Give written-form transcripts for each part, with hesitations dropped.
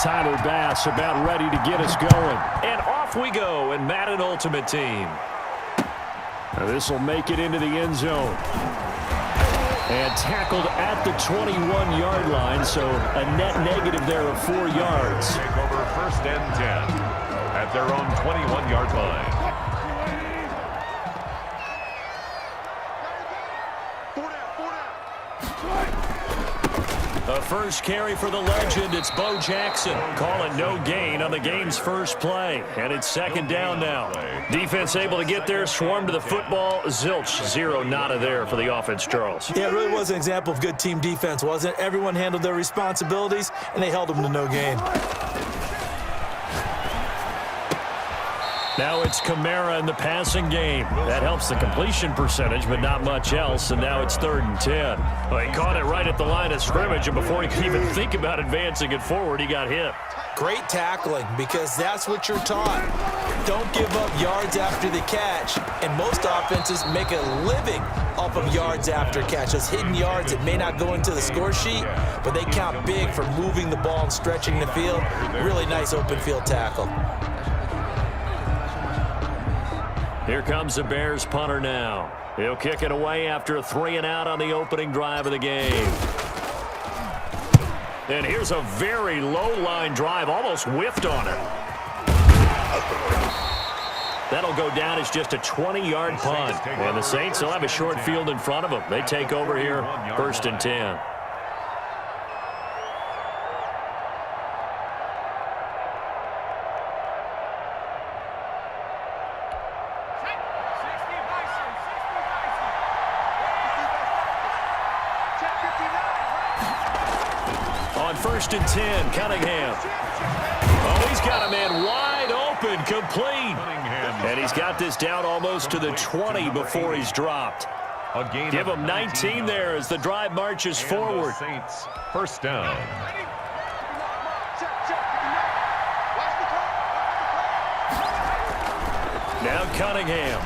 Tyler Bass about ready to get us going. And off we go in Madden Ultimate Team. This will make it into the end zone. And tackled at the 21-yard line, so a net negative there of 4 yards. Take over 1st and 10 at their own 21-yard line. A first carry for the legend. It's Bo Jackson calling no gain on the game's first play. And it's 2nd down now. Defense able to get there, swarm to the football. Zilch, 0 nada there for the offense, Charles. Yeah, it really was an example of good team defense, wasn't it? Everyone handled their responsibilities, and they held them to no gain. Now it's Kamara in the passing game. That helps the completion percentage, but not much else. And now it's 3rd and 10. Well, he caught it right at the line of scrimmage, and before he could even think about advancing it forward, he got hit. Great tackling, because that's what you're taught. Don't give up yards after the catch. And most offenses make a living off of yards after catch. Those hidden yards that may not go into the score sheet, but they count big for moving the ball and stretching the field. Really nice open field tackle. Here comes the Bears punter now. He'll kick it away after a 3-and-out on the opening drive of the game. And here's a very low-line drive, almost whiffed on it. That'll go down as just a 20-yard punt. And the Saints will have a short field in front of them. They take over here, 1st and 10. On 1st and 10, Cunningham. Oh, he's got a man wide open, complete. And he's got this down almost to the 20 before he's dropped. Give him 19 there as the drive marches forward. Saints, 1st down. Now Cunningham.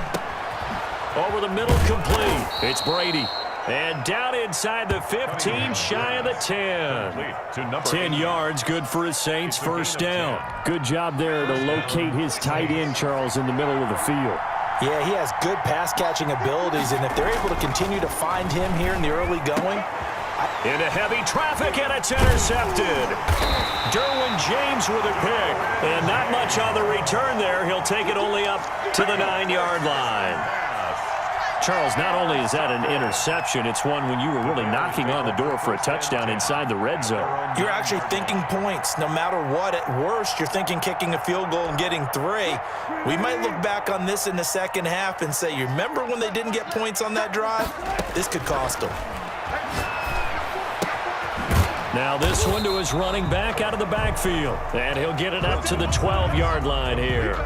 Over the middle, complete. It's Brady. And down inside the 15, shy of the 10. 10 yards, good for his Saints, 1st down. Good job there to locate his tight end, Charles, in the middle of the field. Yeah, he has good pass-catching abilities, and if they're able to continue to find him here in the early going. Into heavy traffic, and it's intercepted. Derwin James with a pick. And not much on the return there. He'll take it only up to the 9-yard line. Charles, not only is that an interception, it's one when you were really knocking on the door for a touchdown inside the red zone. You're actually thinking points. No matter what, at worst, you're thinking kicking a field goal and getting 3. We might look back on this in the second half and say, you remember when they didn't get points on that drive? This could cost them. Now this one to his running back out of the backfield. And he'll get it up to the 12-yard line here.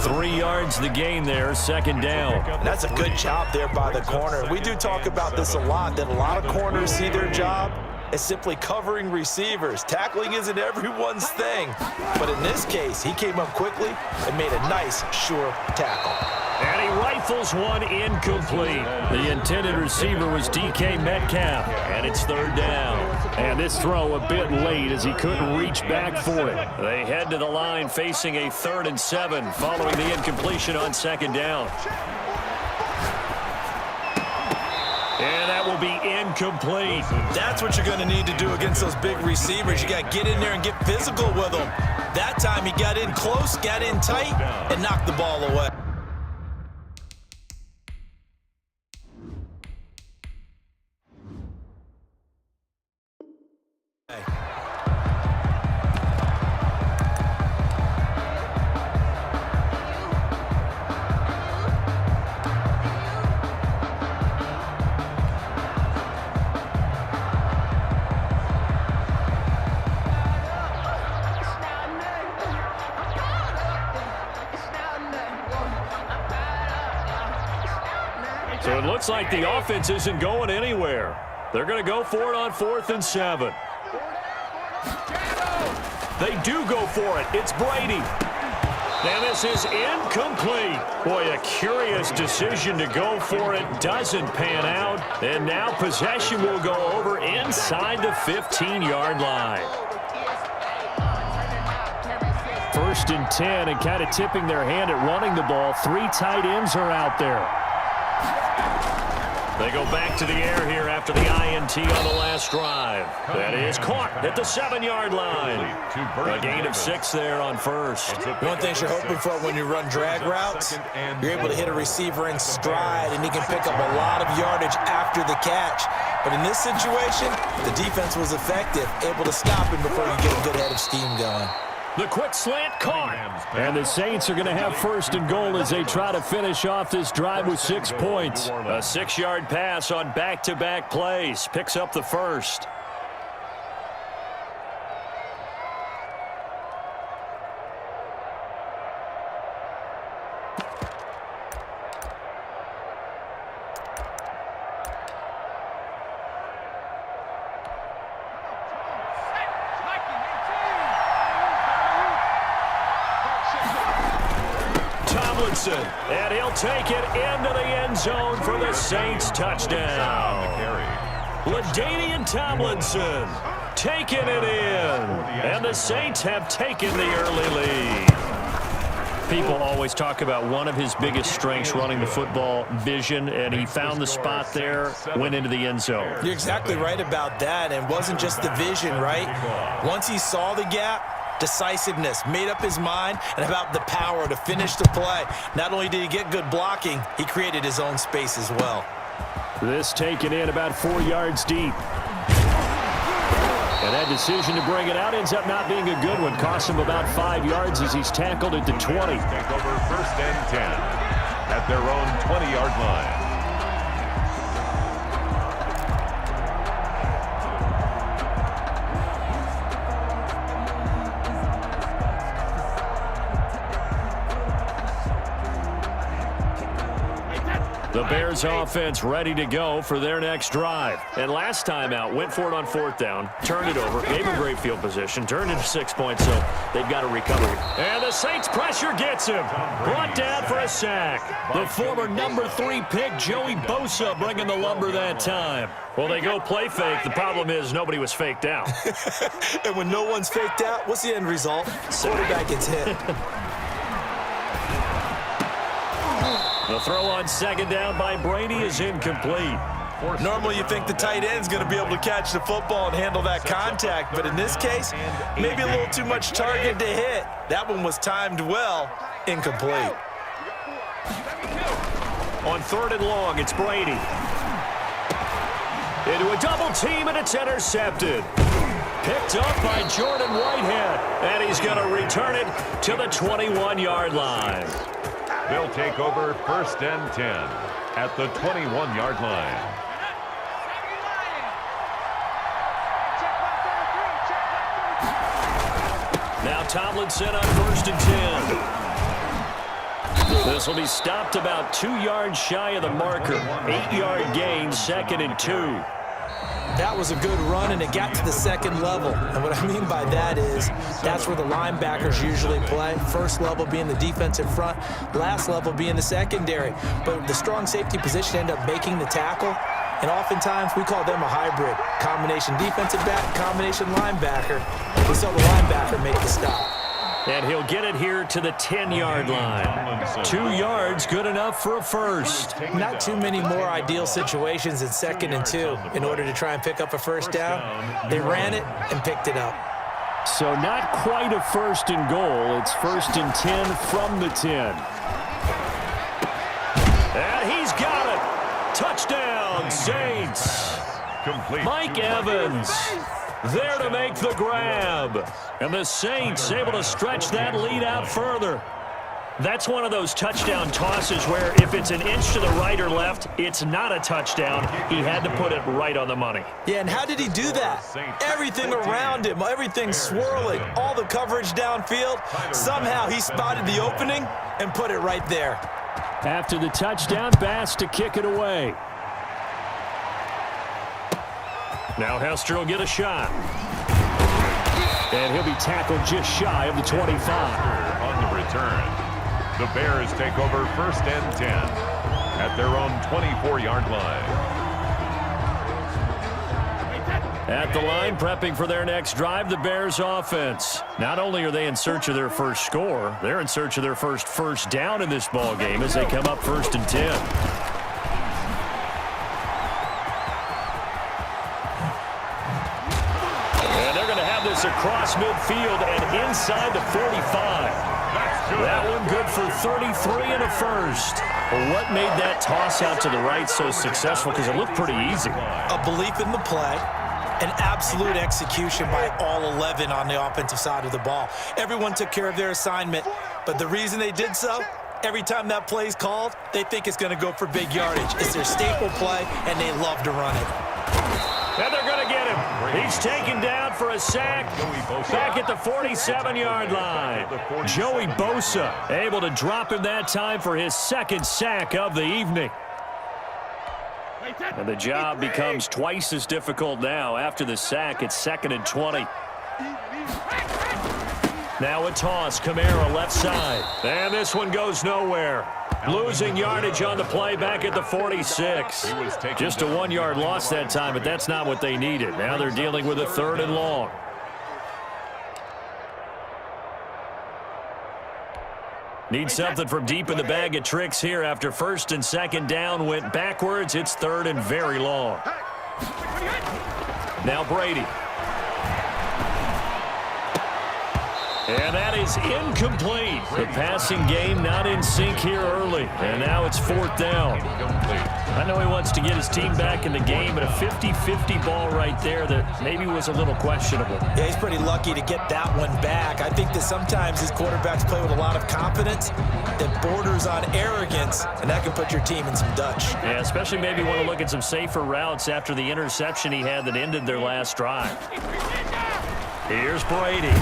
3 yards the gain there, 2nd down. And that's a good job there by the corner. We do talk about this a lot, that a lot of corners see their job as simply covering receivers. Tackling isn't everyone's thing. But in this case, he came up quickly and made a nice, sure tackle. And he rifles one incomplete. The intended receiver was DK Metcalf, and it's 3rd down. And this throw a bit late as he couldn't reach back for it. They head to the line facing a 3rd and 7 following the incompletion on 2nd down. And that will be incomplete. That's what you're going to need to do against those big receivers. You got to get in there and get physical with them. That time he got in close, got in tight, and knocked the ball away. So it looks like the offense isn't going anywhere. They're going to go for it on 4th and 7. They do go for it. It's Brady. And this is incomplete. Boy, a curious decision to go for it. Doesn't pan out. And now possession will go over inside the 15-yard line. first and 10 and kind of tipping their hand at running the ball. 3 tight ends are out there. They go back to the air here after the INT on the last drive. That is caught at the 7-yard line. A gain of 6 there on first. One thing you're hoping for when you run drag routes, you're able to hit a receiver in stride, and he can pick up a lot of yardage after the catch. But in this situation, the defense was effective, able to stop him before you get a good head of steam going. The quick slant caught. And the Saints are going to have first and goal as they try to finish off this drive with 6 points. A 6-yard pass on back-to-back plays. Picks up the first. And he'll take it into the end zone for the Saints touchdown. LaDainian Tomlinson taking it in. And the Saints have taken the early lead. People always talk about one of his biggest strengths running the football, vision, and he found the spot there, went into the end zone. You're exactly right about that, and it wasn't just the vision, right? Once he saw the gap, decisiveness, made up his mind, and about the power to finish the play. Not only did he get good blocking, he created his own space as well. This taken in about 4 yards deep. And that decision to bring it out ends up not being a good one. Costs him about 5 yards as he's tackled at the 20. Take over first and 10 at their own 20-yard line. The Bears offense ready to go for their next drive. And last time out, went for it on 4th down, turned it over, gave him great field position, turned it to 6 points, so they've got to recover. And the Saints pressure gets him. Brought down for a sack. The former number 3 pick, Joey Bosa, bringing the lumber that time. Well, they go play fake. The problem is nobody was faked out. And when no one's faked out, what's the end result? Quarterback gets hit. The throw on 2nd down by Brady is incomplete. Normally you think the tight end's going to be able to catch the football and handle that contact, but in this case, maybe a little too much target to hit. That one was timed well, incomplete. On 3rd and long, it's Brady. Into a double team, and it's intercepted. Picked up by Jordan Whitehead, and he's going to return it to the 21-yard line. They'll take over first and 10 at the 21-yard line. Now Tomlinson on 1st and 10. This will be stopped about 2 yards shy of the marker. 8-yard gain, 2nd and 2. That was a good run, and it got to the 2nd level. And what I mean by that is that's where the linebackers usually play. First level being the defensive front, last level being the secondary. But the strong safety position ended up making the tackle, and oftentimes we call them a hybrid. Combination defensive back, combination linebacker. We saw the linebacker make the stop. And he'll get it here to the 10-yard line. 2 yards, good enough for a first. Not too many more ideal situations in 2nd and 2 in order to try and pick up a first down. They ran it and picked it up. So not quite a 1st and goal. It's 1st and 10 from the 10. And he's got it. Touchdown, Saints. Complete. Mike Evans there to make the grab. And the Saints able to stretch that lead out further. That's one of those touchdown tosses where if it's an inch to the right or left, it's not a touchdown. He had to put it right on the money. Yeah, and how did he do that? Everything around him, everything swirling, all the coverage downfield. Somehow he spotted the opening and put it right there. After the touchdown, Bass to kick it away. Now Hester will get a shot. And he'll be tackled just shy of the 25. On the return, the Bears take over first and 10 at their own 24-yard line. At the line, prepping for their next drive, the Bears offense. Not only are they in search of their first score, they're in search of their first down in this ball game as they come up 1st and 10. And they're going to have this across midfield and inside the 45. That one good for 33 and a first. Well, what made that toss out to the right so successful? Because it looked pretty easy. A belief in the play. An absolute execution by all 11 on the offensive side of the ball. Everyone took care of their assignment, but the reason they did so, every time that play is called, they think it's going to go for big yardage. It's their staple play, and they love to run it. And they're going to get him. He's taken down for a sack back at the 47-yard line. Joey Bosa able to drop him that time for his second sack of the evening. And the job becomes twice as difficult now. After the sack, it's 2nd and 20. Now a toss, Kamara left side. And this one goes nowhere. Losing yardage on the play back at the 46. Just a 1-yard loss that time, but that's not what they needed. Now they're dealing with a 3rd and long. Need something from deep in the bag of tricks here. After 1st and 2nd down went backwards, it's 3rd and very long. Now Brady. And that is incomplete. The passing game not in sync here early. And now it's 4th down. I know he wants to get his team back in the game, but a 50-50 ball right there that maybe was a little questionable. Yeah, he's pretty lucky to get that one back. I think that sometimes these quarterbacks play with a lot of confidence that borders on arrogance, and that can put your team in some Dutch. Yeah, especially maybe want to look at some safer routes after the interception he had that ended their last drive. Here's Brady.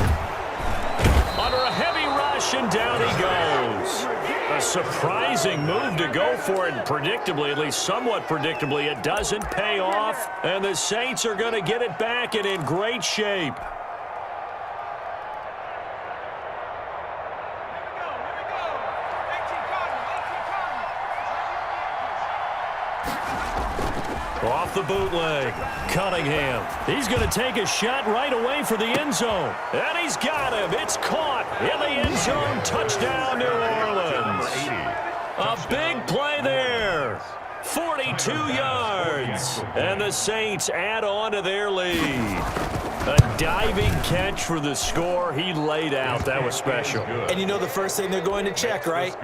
Under a heavy rush, and down he goes. A surprising move to go for it, and predictably, at least somewhat predictably, it doesn't pay off, and the Saints are going to get it back and in great shape. Off the bootleg, Cunningham. He's going to take a shot right away for the end zone. And he's got him. It's caught in the end zone. Touchdown, New Orleans. A big play there. 42 yards. And the Saints add on to their lead. A diving catch for the score. He laid out. That was special. And you know the first thing they're going to check, right?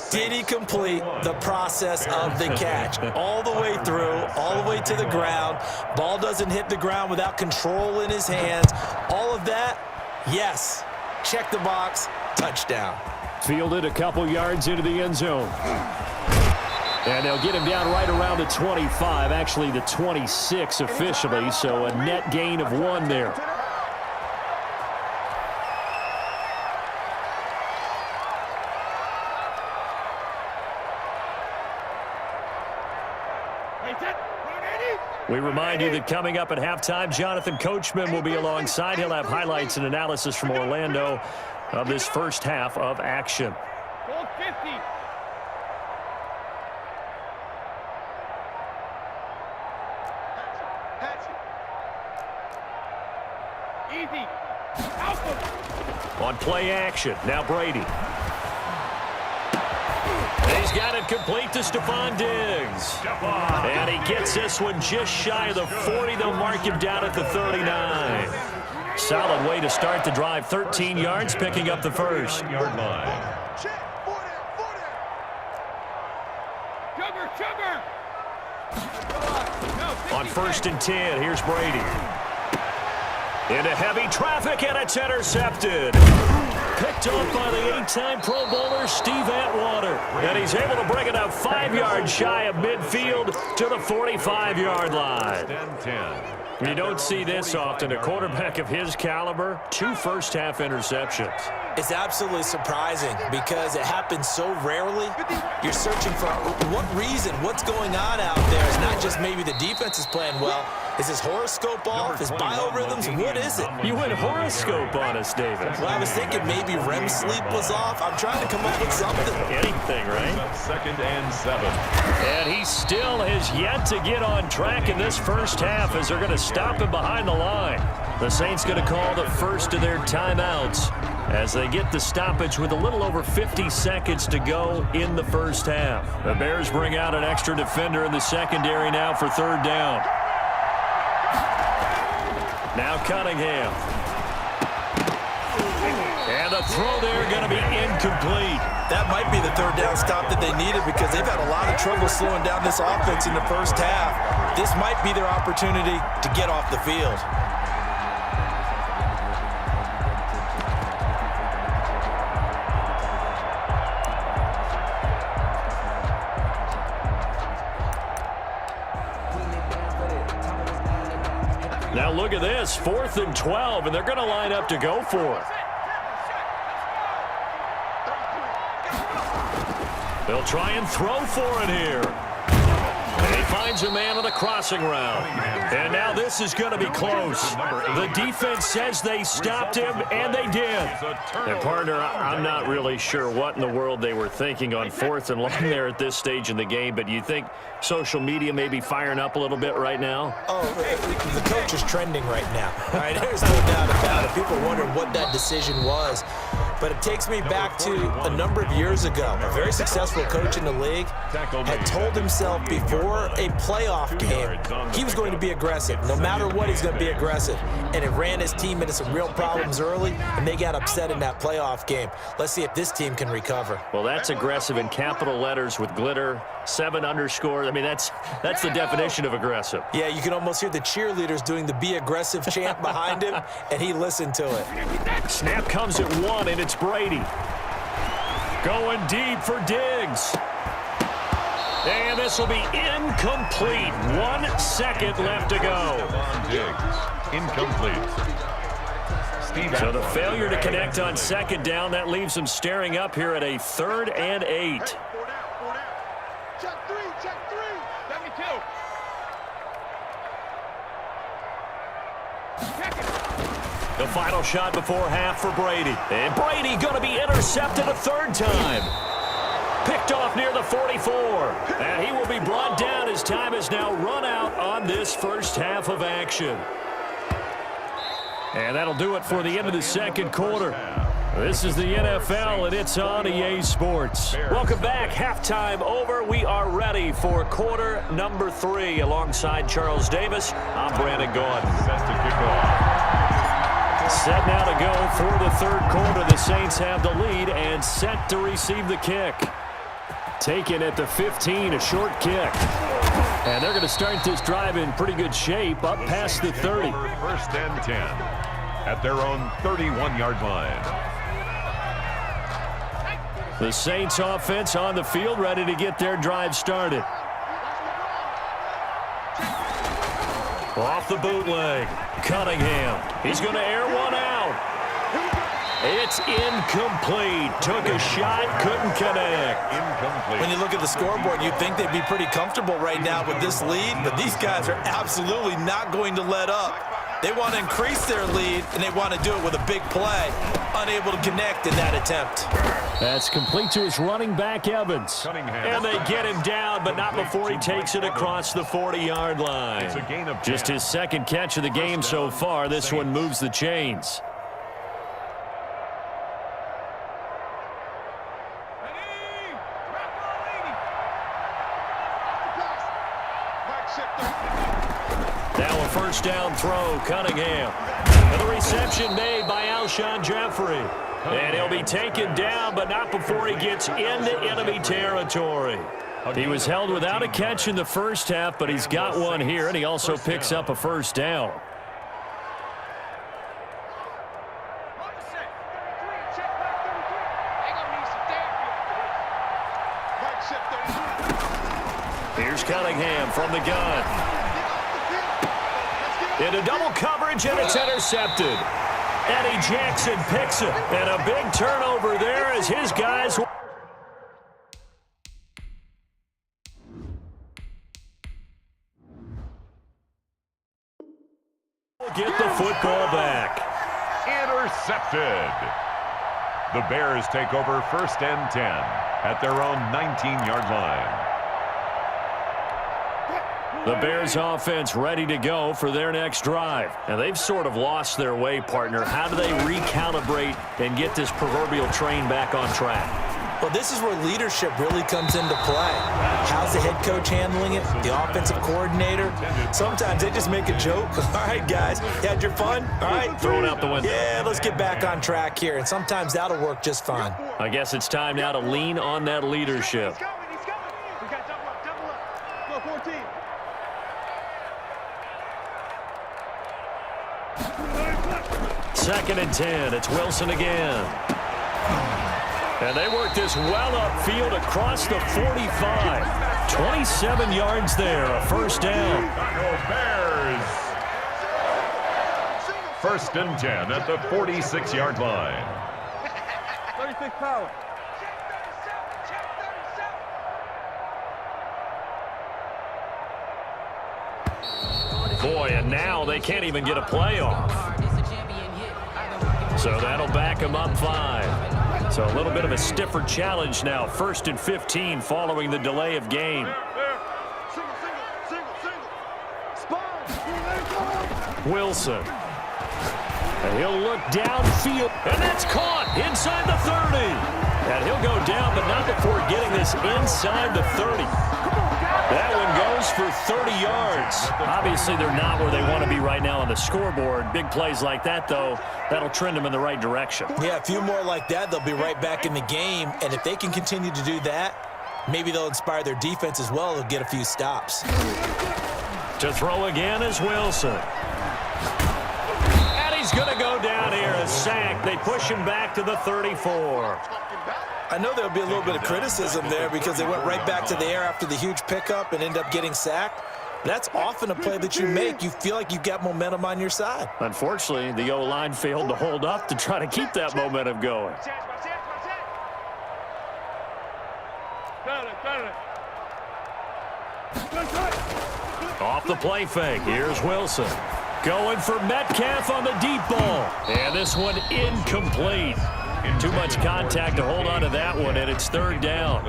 Did he complete the process of the catch? All the way through, all the way to the ground. Ball doesn't hit the ground without control in his hands. All of that, yes. Check the box. Touchdown. Fielded a couple yards into the end zone. And they'll get him down right around the 25, actually the 26 officially, so a net gain of 1 there. We remind you that coming up at halftime, Jonathan Coachman will be alongside. He'll have highlights and analysis from Orlando of this first half of action. On play action, now Brady. He's got it complete to Stephon Diggs. And he gets this one just shy of the 40. They'll mark him down at the 39. Solid way to start the drive. 13 yards, picking up the first. Yard line. On 1st and 10, here's Brady. Into heavy traffic, and it's intercepted. Picked off by the 8-time Pro Bowler Steve Atwater. And he's able to bring it up 5 yards shy of midfield to the 45-yard line. 10-10. You don't see this often. A quarterback of his caliber, 2 first-half interceptions. It's absolutely surprising because it happens so rarely. You're searching for what reason, what's going on out there. It's not just maybe the defense is playing well. Is his horoscope off? His biorhythms? What is it? You went horoscope on us, David. Well, I was thinking maybe REM sleep was off. I'm trying to come up with something. Anything, right? 2nd and 7. And he still has yet to get on track in this first half as they're going to stop him behind the line. The Saints going to call the first of their timeouts as they get the stoppage with a little over 50 seconds to go in the first half. The Bears bring out an extra defender in the secondary now for third down. Now Cunningham. And the throw there going to be incomplete. That might be the third down stop that they needed because they've had a lot of trouble slowing down this offense in the first half. This might be their opportunity to get off the field. Now look at this, 4th and 12, and they're going to line up to go for it. They'll try and throw for it here. And he finds a man on the crossing route. And now this is going to be close. The defense says they stopped him, and they did. And partner, I'm not really sure what in the world they were thinking on 4th and long there at this stage in the game, but you think social media may be firing up a little bit right now? Oh, the coach is trending right now. All right, there's no doubt about it. People wondering what that decision was. But it takes me back to a number of years ago. A very successful coach in the league had told himself before a playoff game he was going to be aggressive. No matter what, he's going to be aggressive. And it ran his team into some real problems early, and they got upset in that playoff game. Let's see if this team can recover. Well, that's aggressive in capital letters with glitter, 7 underscores. I mean, that's the definition of aggressive. Yeah, you can almost hear the cheerleaders doing the be aggressive chant behind him, and he listened to it. Snap comes at 1, and it's Brady. Going deep for Diggs. And this will be incomplete. 1 second left to go. Diggs, incomplete. So the failure to connect on 2nd down, that leaves them staring up here at a 3rd and 8. Check 3. Let me kill. The final shot before half for Brady. And Brady going to be intercepted a 3rd time. Picked off near the 44. And he will be brought down as time is now run out on this first half of action. And that'll do it for the end of the second quarter. This is the NFL, and it's on EA Sports. Welcome back. Halftime over. We are ready for quarter number 3. Alongside Charles Davis, I'm Brandon Gaudin. Set to kick off. Set now to go for the third quarter. The Saints have the lead and set to receive the kick. Taken at the 15, a short kick. And they're going to start this drive in pretty good shape, up past the 30. 1st and 10 at their own 31-yard line. The Saints offense on the field, ready to get their drive started. Off the bootleg, Cunningham. He's going to air one out. It's incomplete. Took a shot, couldn't connect. Incomplete. When you look at the scoreboard, you'd think they'd be pretty comfortable right now with this lead, but these guys are absolutely not going to let up. They want to increase their lead, and they want to do it with a big play. Unable to connect in that attempt. That's complete to his running back, Evans. And they get him down, but not before he takes it across the 40-yard line. It's a gain of 10. Just his second catch of the game so far. This one moves the chains. Now a first down throw, Cunningham. And the reception made by Alshon Jeffrey. And he'll be taken down, but not before he gets into enemy territory. He was held without a catch in the first half, but he's got one here, and he also picks up a first down. Here's Cunningham from the gun. Into double coverage, and it's intercepted. Eddie Jackson picks it, and a big turnover there as his guys get the football back. Intercepted. The Bears take over 1st and 10 at their own 19-yard line. The Bears offense ready to go for their next drive. And they've sort of lost their way, partner. How do they recalibrate and get this proverbial train back on track? Well, this is where leadership really comes into play. How's the head coach handling it? The offensive coordinator? Sometimes they just make a joke. All right, guys, you had your fun? All right. Throw it out the window. Yeah, let's get back on track here. And sometimes that'll work just fine. I guess it's time now to lean on that leadership. He's coming. We got double up. Go, 14. Second and 10. It's Wilson again. And they work this well upfield across the 45. 27 yards there, a first down. Bears. First and 10 at the 46-yard line. 36 power. Boy, and now they can't even get a play off. So that'll back them up 5. So a little bit of a stiffer challenge now. First and 15 following the delay of game. Wilson. And he'll look downfield. And that's caught inside the 30. And he'll go down, but not before getting this inside the 30. That one goes for 30 yards. Obviously, they're not where they want to be right now on the scoreboard. Big plays like that, though, that'll trend them in the right direction. Yeah, a few more like that, they'll be right back in the game. And if they can continue to do that, maybe they'll inspire their defense as well. They'll get a few stops. To throw again is Wilson. And he's going to go down here, a sack. They push him back to the 34. I know there'll be a little bit of criticism there because they went right back to the air after the huge pickup and ended up getting sacked. That's often a play that you make. You feel like you've got momentum on your side. Unfortunately, the O-line failed to hold up to try to keep that momentum going. Off the play fake. Here's Wilson. Going for Metcalf on the deep ball. And this one incomplete. Too much contact to hold on to that one, and it's third down.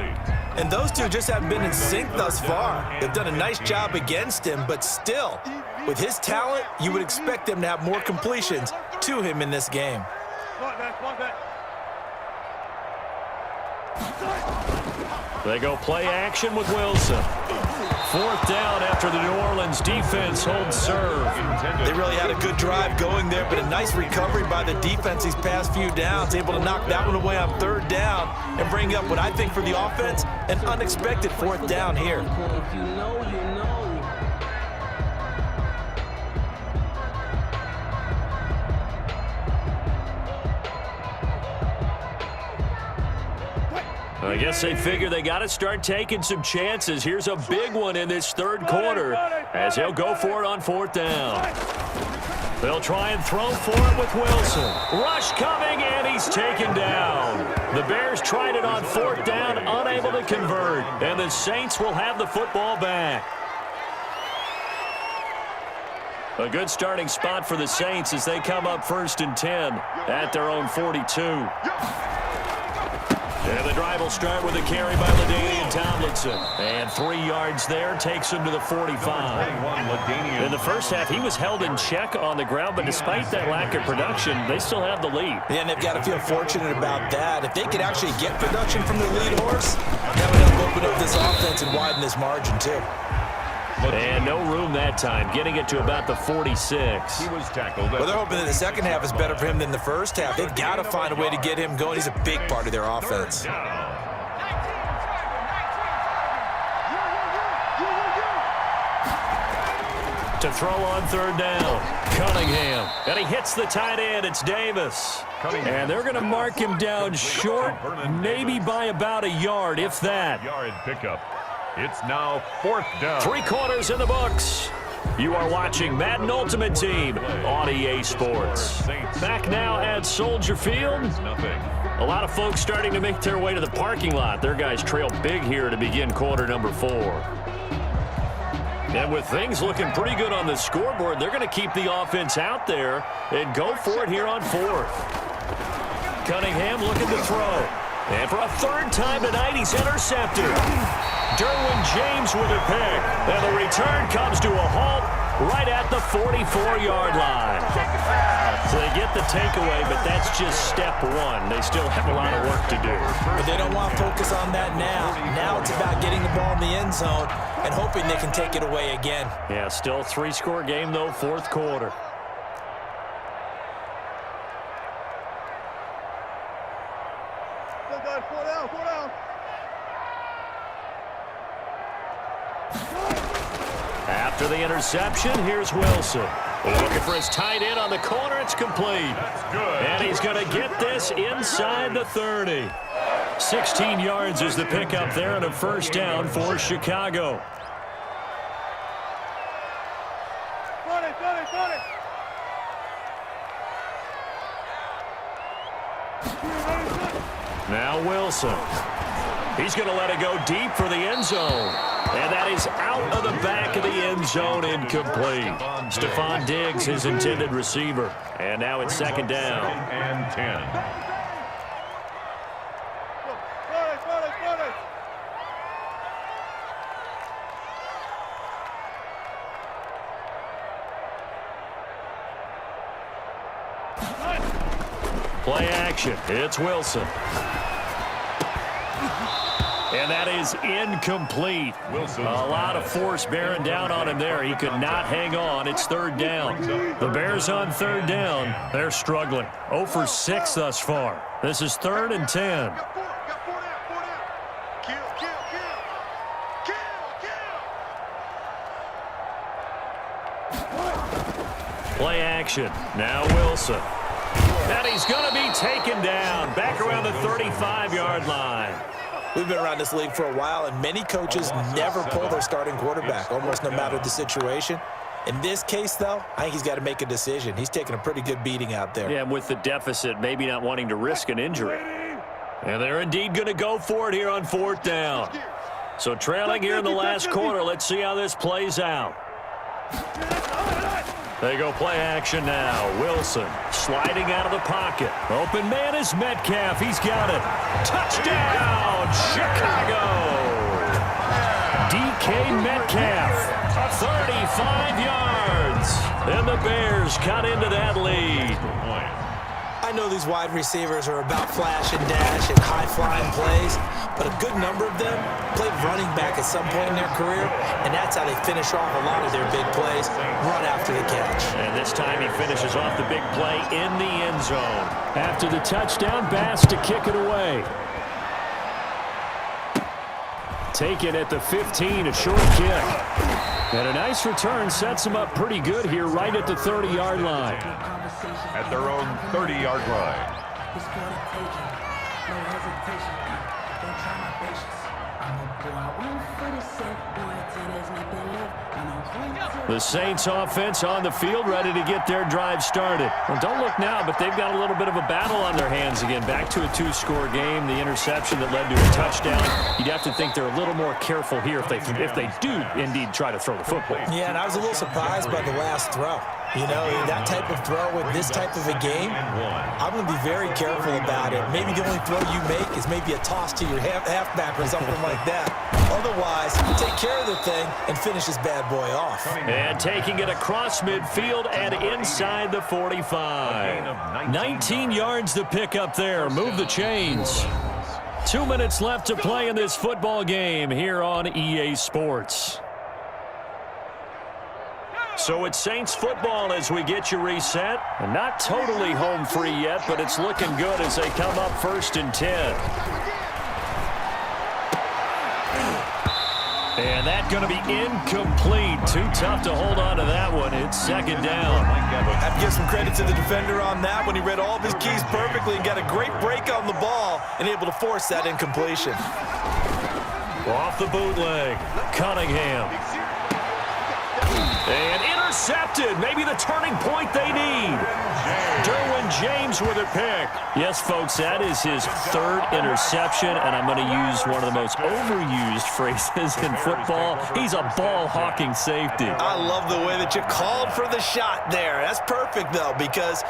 And those two just haven't been in sync thus far. They've done a nice job against him, but still, with his talent, you would expect them to have more completions to him in this game. They go play action with Wilson. Fourth down after the New Orleans defense holds serve. They really had a good drive going there, but a nice recovery by the defense these past few downs, able to knock that one away on third down and bring up what I think for the offense, an unexpected fourth down here. If you know, you know. I guess they figure they got to start taking some chances. Here's a big one in this third quarter as he'll go for it on fourth down. They'll try and throw for it with Wilson. Rush coming, and he's taken down. The Bears tried it on fourth down, unable to convert, and the Saints will have the football back. A good starting spot for the Saints as they come up first and 10 at their own 42. And the drive will start with a carry by LaDainian Tomlinson. And 3 yards there takes him to the 45. In the first half, he was held in check on the ground, but despite that lack of production, they still have the lead. Yeah, and they've got to feel fortunate about that. If they could actually get production from their lead horse, that would help open up this offense and widen this margin, too. And no room that time, getting it to about the 46. He was tackled. Well, they're hoping that the second half is better for him than the first half. They've got to find a way to get him going. He's a big part of their offense. To throw on third down, Cunningham. And he hits the tight end. It's Davis. And they're going to mark him down short, maybe by about a yard, if that. Yard pickup. It's now fourth down. 3 quarters in the books. You are watching Madden Ultimate Team on EA Sports. Back now at Soldier Field. A lot of folks starting to make their way to the parking lot. Their guys trail big here to begin quarter number 4. And with things looking pretty good on the scoreboard, they're going to keep the offense out there and go for it here on fourth. Cunningham looking to throw. And for a third time tonight, he's intercepted. Derwin James with a pick. And the return comes to a halt right at the 44-yard line. So they get the takeaway, but that's just step one. They still have a lot of work to do. But they don't want to focus on that now. Now it's about getting the ball in the end zone and hoping they can take it away again. Yeah, still 3-score game, though, fourth quarter. Four down. After the interception, here's Wilson. Looking for his tight end on the corner. It's complete. That's good. And he's going to get this inside the 30. 16 yards is the pickup there and a first down for Chicago. Now Wilson. He's going to let it go deep for the end zone. And that is out of the back of the end zone, incomplete. Stephon Diggs, his intended receiver. And now it's second down. And 10. Play action. It's Wilson. And that is incomplete. Wilson. A lot of force bearing down on him there. He could not hang on. It's third down. The Bears on third down. They're struggling. 0 for 6 thus far. This is 3rd and 10. Play action. Now Wilson. And he's going to be taken down. Back around the 35-yard line. We've been around this league for a while, and many coaches never pull their starting quarterback, almost no matter the situation. In this case, though, I think he's got to make a decision. He's taking a pretty good beating out there. Yeah, with the deficit, maybe not wanting to risk an injury. And they're indeed going to go for it here on 4th down. So trailing here in the last quarter, let's see how this plays out. They go play action now. Wilson sliding out of the pocket. Open man is Metcalf. He's got it. Touchdown, Chicago. DK Metcalf, 35 yards. And the Bears cut into that lead. I know these wide receivers are about flash and dash and high-flying plays, but a good number of them played running back at some point in their career, and that's how they finish off a lot of their big plays, run after the catch. And this time he finishes off the big play in the end zone. After the touchdown, Bass to kick it away. Taken at the 15, a short kick. And a nice return sets him up pretty good here right at the 30-yard line. At their own 30-yard line. The Saints offense on the field, ready to get their drive started. Well, don't look now, but they've got a little bit of a battle on their hands again. Back to a 2-score game, the interception that led to a touchdown. You'd have to think they're a little more careful here if they do indeed try to throw the football. Yeah, and I was a little surprised by the last throw. You know, that type of throw with this type of a game, I'm going to be very careful about it. Maybe the only throw you make is maybe a toss to your halfback or something like that. Otherwise, take care of the thing and finish this bad boy off. And taking it across midfield and inside the 45. 19 yards to pick up there. Move the chains. 2 minutes left to play in this football game here on EA Sports. So it's Saints football as we get you reset. And not totally home free yet, but it's looking good as they come up 1st and 10. And that's going to be incomplete. Too tough to hold on to that one. It's second down. I have to give some credit to the defender on that when he read all of his keys perfectly and got a great break on the ball and able to force that incompletion. Off the bootleg, Cunningham. And intercepted. Maybe the turning point they need. Derwin James with a pick. Yes, folks, that is his 3rd interception, and I'm going to use one of the most overused phrases in football. He's a ball-hawking safety. I love the way that you called for the shot there. That's perfect, though, because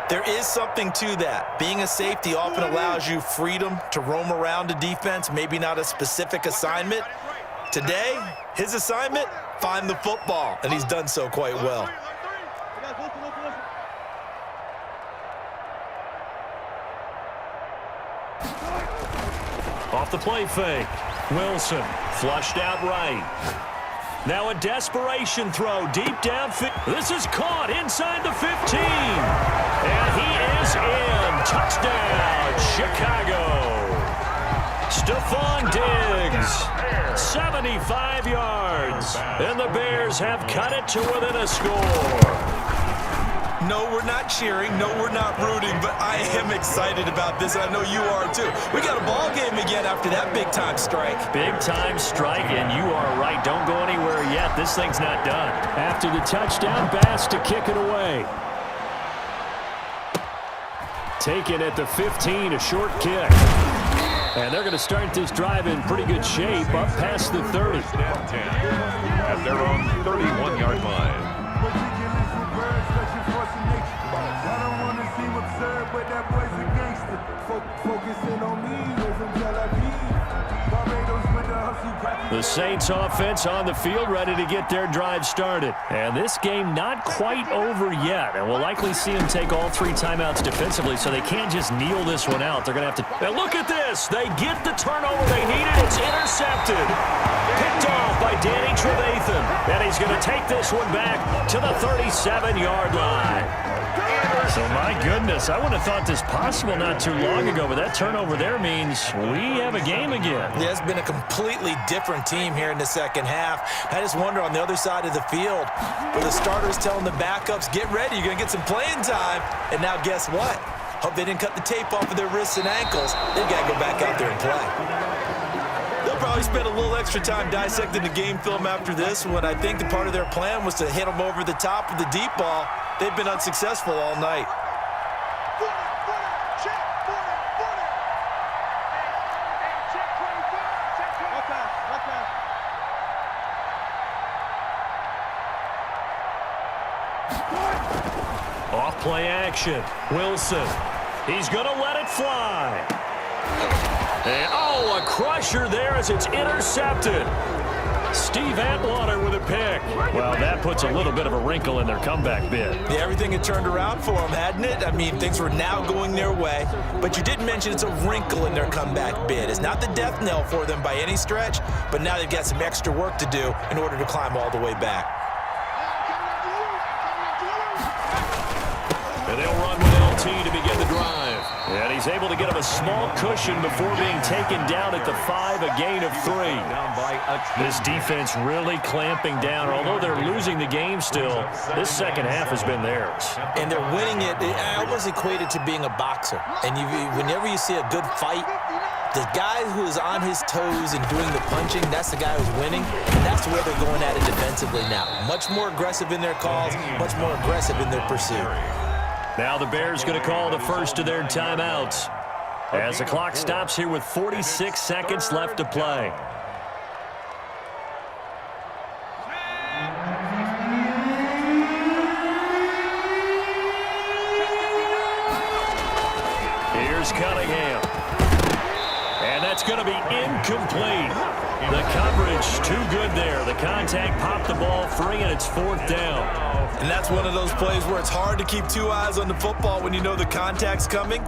There is something to that. Being a safety often allows you freedom to roam around a defense, maybe not a specific assignment. Today, his assignment, find the football, and he's done so quite well. Off the play fake. Wilson flushed out right. Now a desperation throw deep downfield. This is caught inside the 15. And he is in. Touchdown, Chicago. Stephon Diggs, 75 yards. And the Bears have cut it to within a score. No, we're not cheering. No, we're not rooting, but I am excited about this. I know you are too. We got a ball game again after that big-time strike. Big-time strike, and you are right. Don't go anywhere yet. This thing's not done. After the touchdown, Bass to kick it away. Taken at the 15, a short kick. And they're going to start this drive in pretty good shape up past the 30. At their own 31-yard line. The Saints offense on the field ready to get their drive started. And this game not quite over yet. And we'll likely see them take all 3 timeouts defensively, so they can't just kneel this one out. They're going to have to... And look at this. They get the turnover they needed. It's intercepted. Picked off by Danny Trevathan. And he's going to take this one back to the 37-yard line. So, my goodness, I wouldn't have thought this possible not too long ago, but that turnover there means we have a game again. Yeah, it's been a completely different team here in the second half. I just wonder on the other side of the field, where the starters telling the backups, get ready, you're going to get some playing time. And now guess what? Hope they didn't cut the tape off of their wrists and ankles. They've got to go back out there and play. They'll probably spend a little extra time dissecting the game film after this one. I think the part of their plan was to hit them over the top of the deep ball. They've been unsuccessful all night. Off play action. Wilson. He's going to let it fly. And, oh, a crusher there as it's intercepted. Steve Atwater with a pick. Well, that puts a little bit of a wrinkle in their comeback bid. Yeah, everything had turned around for them, hadn't it? I mean, things were now going their way. But you did mention it's a wrinkle in their comeback bid. It's not the death knell for them by any stretch, but now they've got some extra work to do in order to climb all the way back. And they'll run with LT to begin the drive. And he's able to get him a small cushion before being taken down at the 5, a gain of 3. This defense really clamping down. Although they're losing the game still, this second half has been theirs. And they're winning it. I almost equate it to being a boxer. And whenever you see a good fight, the guy who is on his toes and doing the punching, that's the guy who's winning. And that's where they're going at it defensively now. Much more aggressive in their calls, much more aggressive in their pursuit. Now the Bears going to call the first of their timeouts as the clock stops here with 46 seconds left to play. Here's Cunningham. And that's going to be incomplete. The coverage too good there. The contact popped the ball free, and it's 4th down. And that's one of those plays where it's hard to keep 2 eyes on the football when you know the contact's coming,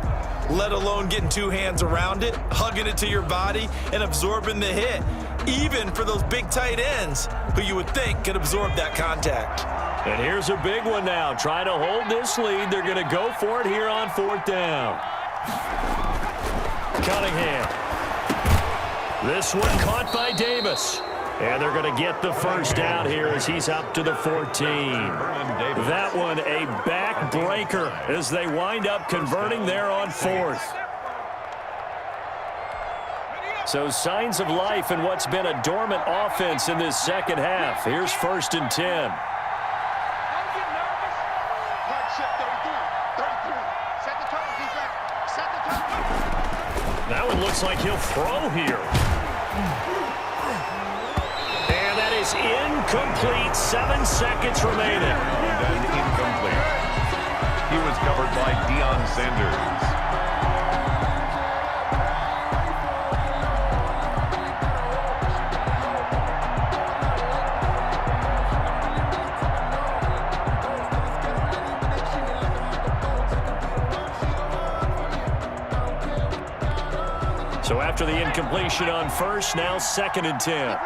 let alone getting 2 hands around it, hugging it to your body, and absorbing the hit, even for those big tight ends who you would think could absorb that contact. And here's a big one now. Trying to hold this lead. They're going to go for it here on 4th down. Cunningham. This one caught by Davis. And they're going to get the first down here as he's up to the 14. That one a backbreaker as they wind up converting there on 4th. So signs of life in what's been a dormant offense in this second half. Here's 1st and 10. That one looks like he'll throw here. And that is incomplete. 7 seconds remaining. And incomplete. He was covered by Deion Sanders. So after the incompletion on first, now 2nd and 10.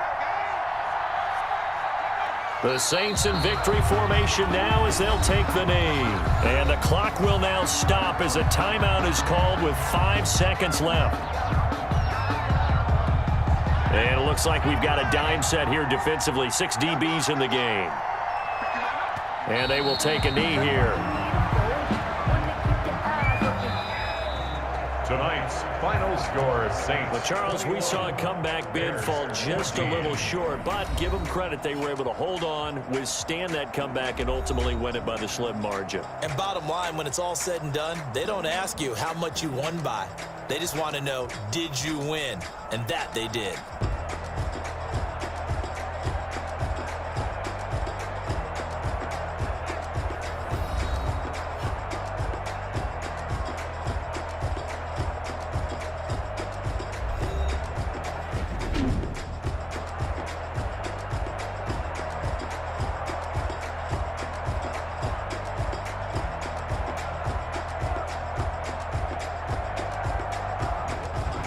The Saints in victory formation now as they'll take the knee. And the clock will now stop as a timeout is called with 5 seconds left. And it looks like we've got a dime set here defensively. 6 DBs in the game. And they will take a knee here. Tonight's final score, Saints. Well, Charles, we saw a comeback bid fall just a little short, but give them credit. They were able to hold on, withstand that comeback, and ultimately win it by the slim margin. And bottom line, when it's all said and done, they don't ask you how much you won by. They just want to know, did you win? And that they did.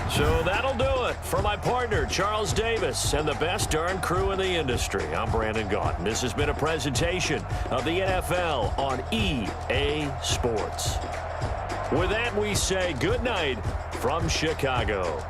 So that'll do it for my partner, Charles Davis, and the best darn crew in the industry. I'm Brandon Gaudin. This has been a presentation of the NFL on EA Sports. With that, we say good night from Chicago.